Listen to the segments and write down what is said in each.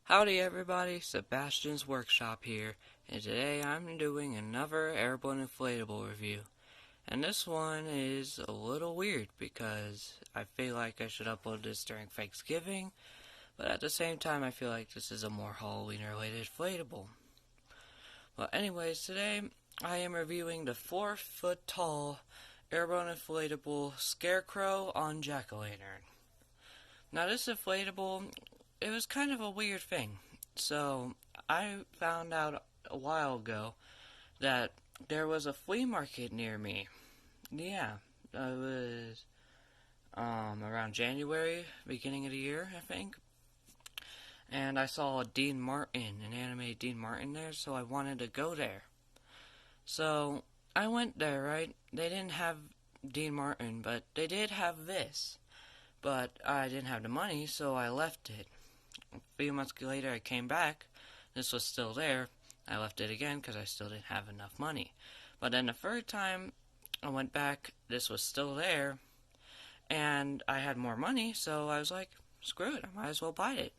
Howdy everybody, Sebastian's Workshop here, and today I'm doing another airborne inflatable review. And this one is a little weird because I feel like I should upload this during Thanksgiving, but at the same time I feel like this is a more Halloween related inflatable. Well anyways, today I am reviewing the 4-foot tall airborne inflatable Scarecrow on Jack-o'-lantern. Now this inflatable, it was kind of a weird thing. So, I found out a while ago that there was a flea market near me. Yeah, it was around January, beginning of the year, I think. And I saw Dean Martin, an animated Dean Martin there, so I wanted to go there. So, I went there, right? They didn't have Dean Martin, but they did have this. But I didn't have the money, so I left it. A few months later, I came back. This was still there. I left it again because I still didn't have enough money. But then the third time I went back, this was still there. And I had more money, so I was like, screw it, I might as well buy it.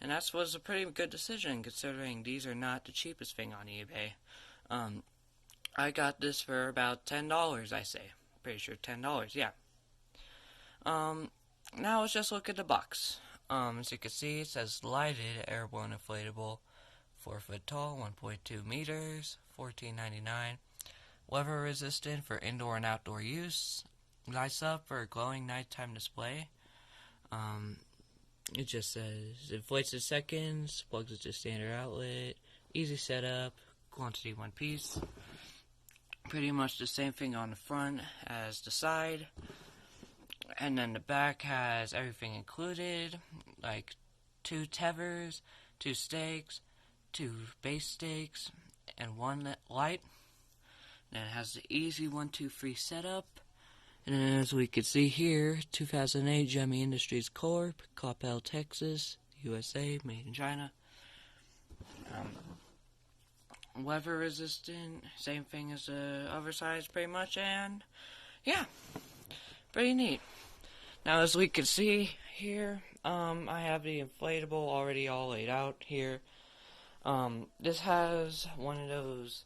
And that was a pretty good decision considering these are not the cheapest thing on eBay. I got this for about $10, I say. Pretty sure $10, yeah. Now let's just look at the box. As you can see, it says lighted airborne inflatable, 4 foot tall, 1.2 meters, $14.99. Weather resistant for indoor and outdoor use. Lights up for a glowing nighttime display. It just says inflates in seconds, plugs into standard outlet, easy setup, quantity 1 piece. Pretty much the same thing on the front as the side. And then the back has everything included, like 2 tethers, 2 stakes, 2 base stakes, and 1 light. And it has the easy 1-2-3 setup. And as we can see here, 2008 Gemmy Industries Corp., Coppell, Texas, USA, made in China. Weather resistant, same thing as the other sides pretty much, and yeah, pretty neat. Now, as we can see here, I have the inflatable already all laid out here. This has one of those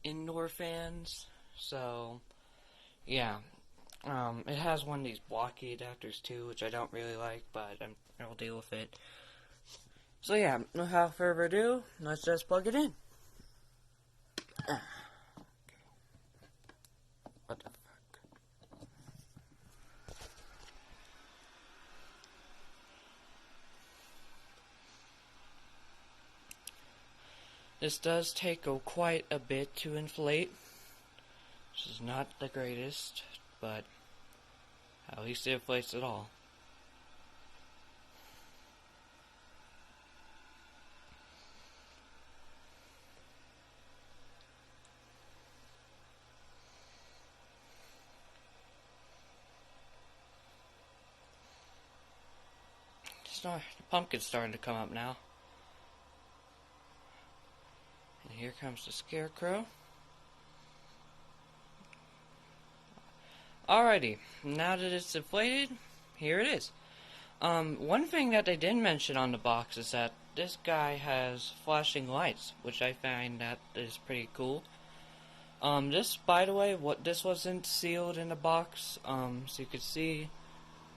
indoor fans, so, yeah. It has one of these blocky adapters too, which I don't really like, but I'll deal with it. So yeah, without further ado, let's just plug it in. What the fuck? This does take quite a bit to inflate, which is not the greatest, but at least it inflates it all. The pumpkin's starting to come up now. And here comes the Scarecrow. Alrighty, now that it's inflated, here it is. One thing that they didn't mention on the box is that this guy has flashing lights, which I find that is pretty cool. This, by the way, this wasn't sealed in the box, so you can see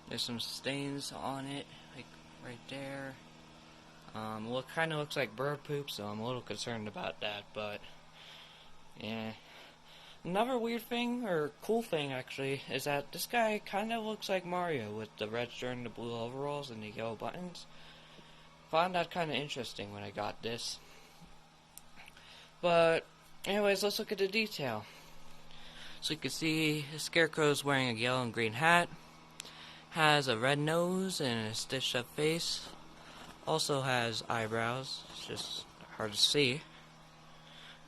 there's some stains on it, like right there. Well, it kind of looks like bird poop, so I'm a little concerned about that, but yeah. Another weird thing, or cool thing actually, is that this guy kind of looks like Mario with the red shirt and the blue overalls and the yellow buttons. Found that kind of interesting when I got this. But anyways, let's look at the detail. So you can see the Scarecrow's wearing a yellow and green hat, has a red nose and a stitched up face, also has eyebrows, it's just hard to see.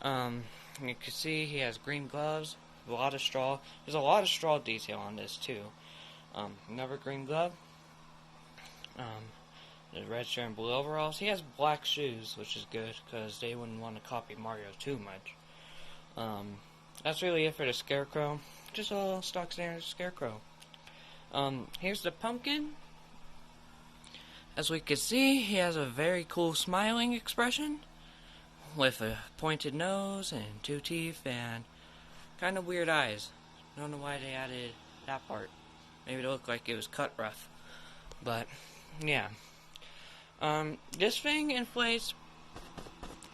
You can see he has green gloves, a lot of straw. There's a lot of straw detail on this too. Another green glove. The red shirt and blue overalls. He has black shoes, which is good because they wouldn't want to copy Mario too much. That's really it for the Scarecrow. Just a stock standard Scarecrow. Here's the pumpkin. As we can see, he has a very cool smiling expression with a pointed nose and 2 teeth and kind of weird eyes. Don't know why they added that part. Maybe it looked like it was cut rough. But, yeah. This thing inflates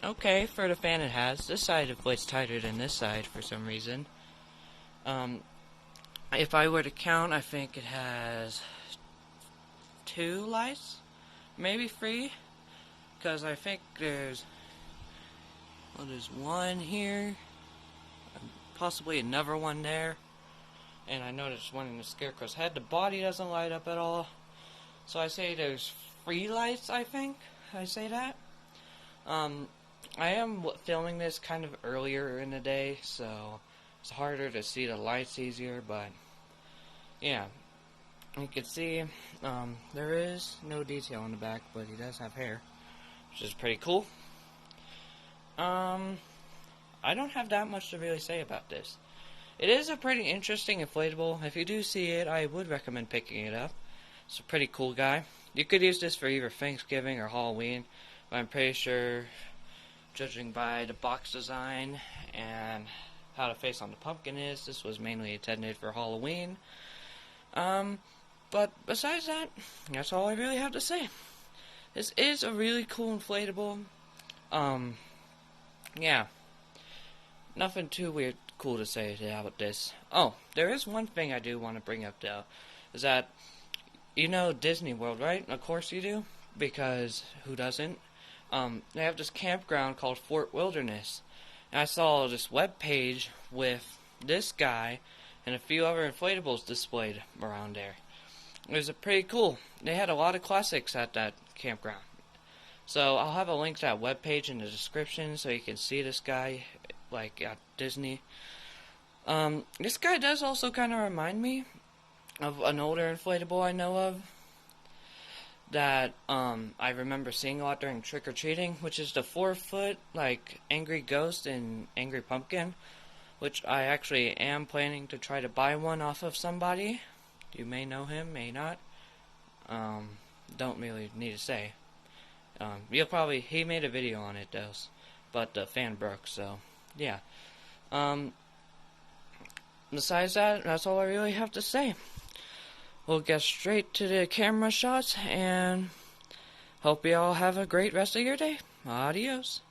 okay for the fan it has. This side inflates tighter than this side for some reason. If I were to count, I think it has 2 lights, maybe 3, because I think there's one here, possibly another one there, and I noticed one in the Scarecrow's head. The body doesn't light up at all, so I say there's 3 lights, I think. I say that. I am filming this kind of earlier in the day, so it's harder to see the lights easier, but yeah. You can see there is no detail on the back, but he does have hair, which is pretty cool. I don't have that much to really say about this. It is a pretty interesting inflatable. If you do see it, I would recommend picking it up. It's a pretty cool guy. You could use this for either Thanksgiving or Halloween, but I'm pretty sure, judging by the box design and how the face on the pumpkin is, this was mainly intended for Halloween. But besides that, that's all I really have to say. This is a really cool inflatable. Yeah. Nothing too weird cool to say about this. Oh, there is one thing I do want to bring up though. Is that, you know Disney World, right? Of course you do. Because who doesn't? They have this campground called Fort Wilderness. And I saw this web page with this guy and a few other inflatables displayed around there. It was pretty cool. They had a lot of classics at that campground. So I'll have a link to that webpage in the description so you can see this guy, like, at Disney. This guy does also kind of remind me of an older inflatable I know of that I remember seeing a lot during trick-or-treating, which is the 4-foot, like, Angry Ghost and Angry Pumpkin, which I actually am planning to try to buy one off of somebody. You may know him, may not. Don't really need to say. He made a video on it though, but the fan broke, so, yeah. Besides that, that's all I really have to say. We'll get straight to the camera shots, and hope you all have a great rest of your day. Adios.